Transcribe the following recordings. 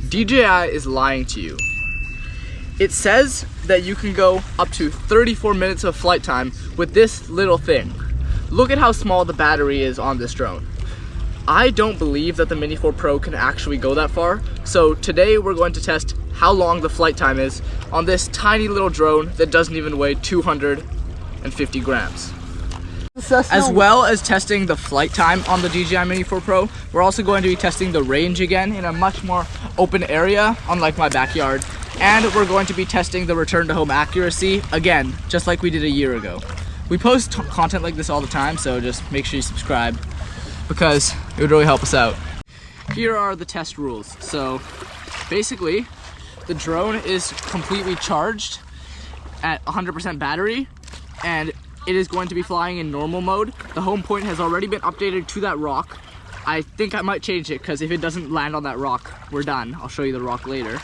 DJI is lying to you. It says that you can go up to 34 minutes of flight time with this little thing. Look at how small the battery is on this drone. I don't believe that the Mini 4 Pro can actually go that far. So today we're going to test how long the flight time is on this tiny little drone that doesn't even weigh 250 grams. As well as testing the flight time on the DJI Mini 4 Pro, we're also going to be testing the range again in a much more open area, unlike my backyard. And we're going to be testing the return to home accuracy again, just like we did a year ago. We post content like this all the time, so just make sure you subscribe because it would really help us out. Here are the test rules. So basically, the drone is completely charged at 100% battery, and it is going to be flying in normal mode. The home point has already been updated to that rock. I think I might change it because if it doesn't land on that rock, we're done. I'll show you the rock later.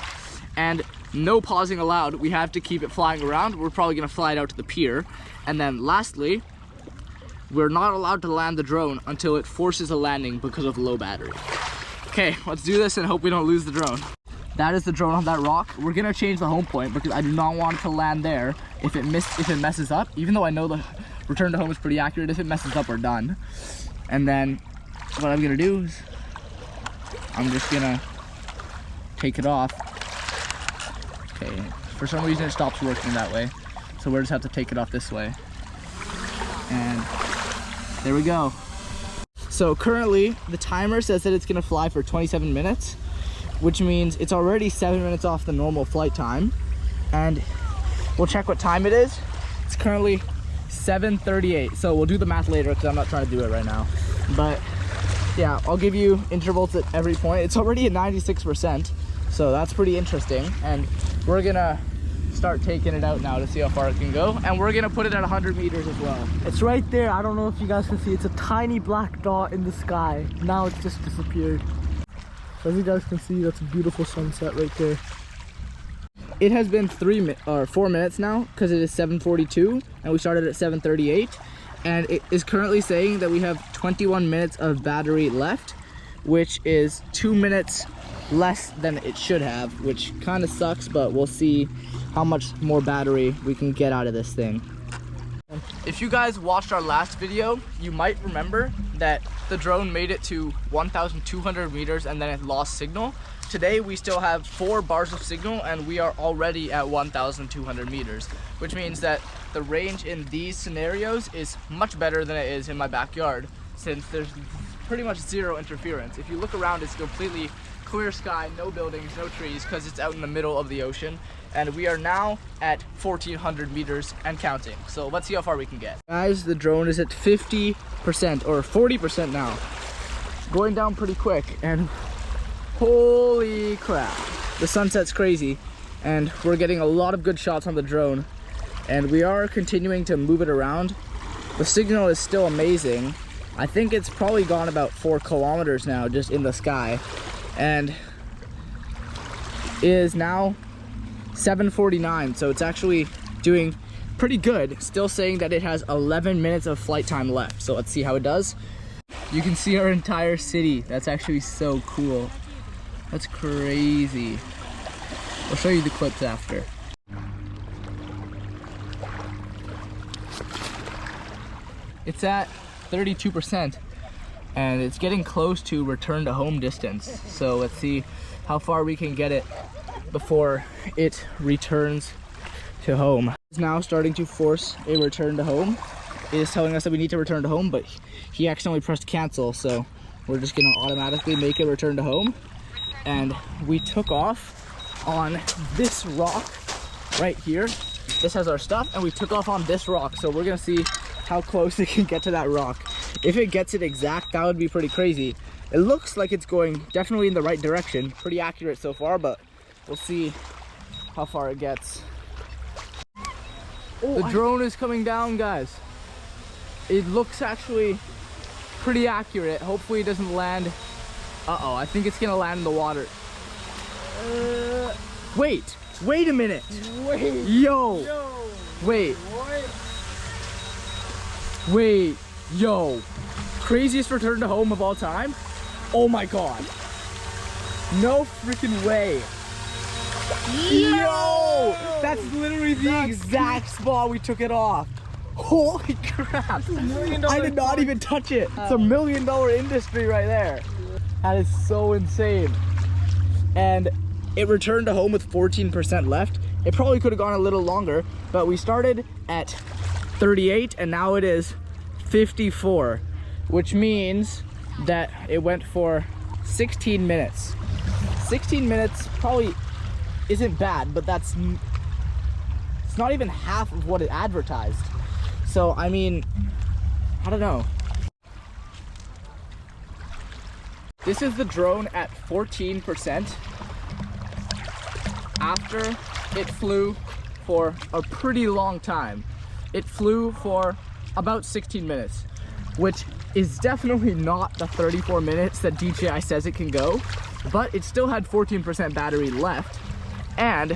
And no pausing allowed. We have to keep it flying around. We're probably gonna fly it out to the pier. And then lastly, we're not allowed to land the drone until it forces a landing because of low battery. Okay, let's do this and hope we don't lose the drone. That is the drone on that rock. We're gonna change the home point because I do not want it to land there if it messes up. Even though I know the return to home is pretty accurate, if it messes up, we're done. And then what I'm gonna do is I'm just gonna take it off. Okay, for some reason it stops working that way, so we'll just have to take it off this way. And there we go. So currently the timer says that it's gonna fly for 27 minutes, which means it's already 7 minutes off the normal flight time. And we'll check what time it is. It's currently 7:38, so we'll do the math later because I'm not trying to do it right now. But yeah, I'll give you intervals at every point. It's already at 96%, so that's pretty interesting. And we're gonna start taking it out now to see how far it can go, and we're gonna put it at 100 meters as well. It's right there. I don't know if you guys can see. It's a tiny black dot in the sky. Now it's just disappeared. As you guys can see, that's a beautiful sunset right there. It has been 4 minutes now because it is 7:42 and we started at 7:38, and it is currently saying that we have 21 minutes of battery left, which is 2 minutes less than it should have, which kind of sucks, but we'll see how much more battery we can get out of this thing. If you guys watched our last video, you might remember that the drone made it to 1,200 meters and then it lost signal. Today we still have 4 bars of signal and we are already at 1,200 meters, which means that the range in these scenarios is much better than it is in my backyard, since there's pretty much zero interference. If you look around, it's completely clear sky, no buildings, no trees, because it's out in the middle of the ocean. And we are now at 1,400 meters and counting. So let's see how far we can get. Guys, the drone is at 50% or 40% now. Going down pretty quick, and holy crap. The sunset's crazy, and we're getting a lot of good shots on the drone. And we are continuing to move it around. The signal is still amazing. I think it's probably gone about 4 kilometers now just in the sky. And it is now 7:49, so it's actually doing pretty good. Still saying that it has 11 minutes of flight time left, so let's see how it does. You can see our entire city. That's actually so cool. That's crazy. I'll show you the clips after. It's at 32%. And it's getting close to return to home distance. So let's see how far we can get it before it returns to home. It's now starting to force a return to home. It is telling us that we need to return to home, but he accidentally pressed cancel, so we're just gonna automatically make it return to home. And we took off on this rock right here. This has our stuff, and we took off on this rock, so we're gonna see how close it can get to that rock. If it gets it exact, that would be pretty crazy. It looks like it's going definitely in the right direction. Pretty accurate so far, but we'll see how far it gets. The drone is coming down, guys. It looks actually pretty accurate. Hopefully it doesn't land. Uh-oh, I think it's gonna land in the water. Wait a minute. Yo. Wait. Wait, yo. Craziest return to home of all time? Oh my god. No freaking way. Yo! That's literally the exact spot we took it off. Holy crap. I did not even touch it. It's $1 million industry right there. That is so insane. And it returned to home with 14% left. It probably could have gone a little longer, but we started at 38 and now it is 54, which means that it went for 16 minutes. 16 minutes probably isn't bad, but it's not even half of what it advertised. So, I mean, I don't know. This is the drone at 14%. After it flew for a pretty long time. It flew for about 16 minutes, which is definitely not the 34 minutes that DJI says it can go, but it still had 14% battery left. And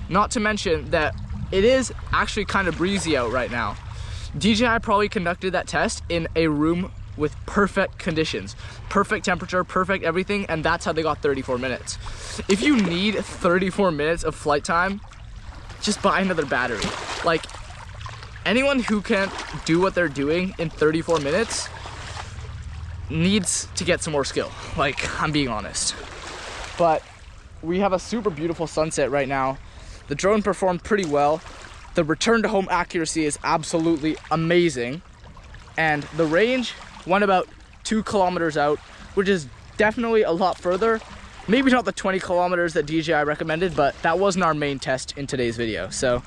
not to mention that it is actually kind of breezy out right now. DJI probably conducted that test in a room with perfect conditions, perfect temperature, perfect everything, and that's how they got 34 minutes. If you need 34 minutes of flight time, just buy another battery. Like, anyone who can't do what they're doing in 34 minutes needs to get some more skill. Like, I'm being honest. But we have a super beautiful sunset right now. The drone performed pretty well. The return to home accuracy is absolutely amazing. And the range went about 2 kilometers out, which is definitely a lot further. Maybe not the 20 kilometers that DJI recommended, but that wasn't our main test in today's video. So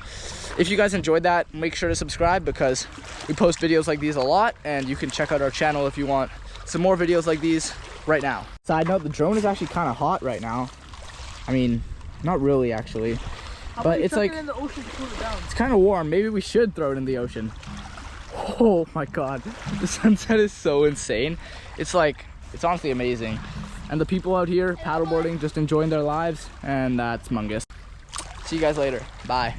if you guys enjoyed that, make sure to subscribe because we post videos like these a lot, and you can check out our channel if you want some more videos like these right now. Side note, the drone is actually kind of hot right now. I mean, not really actually, but it's like, in the ocean to cool it down? It's kind of warm. Maybe we should throw it in the ocean. Oh my god, the sunset is so insane. It's like, it's honestly amazing. And the people out here paddleboarding, just enjoying their lives, and that's mungus. See you guys later. Bye.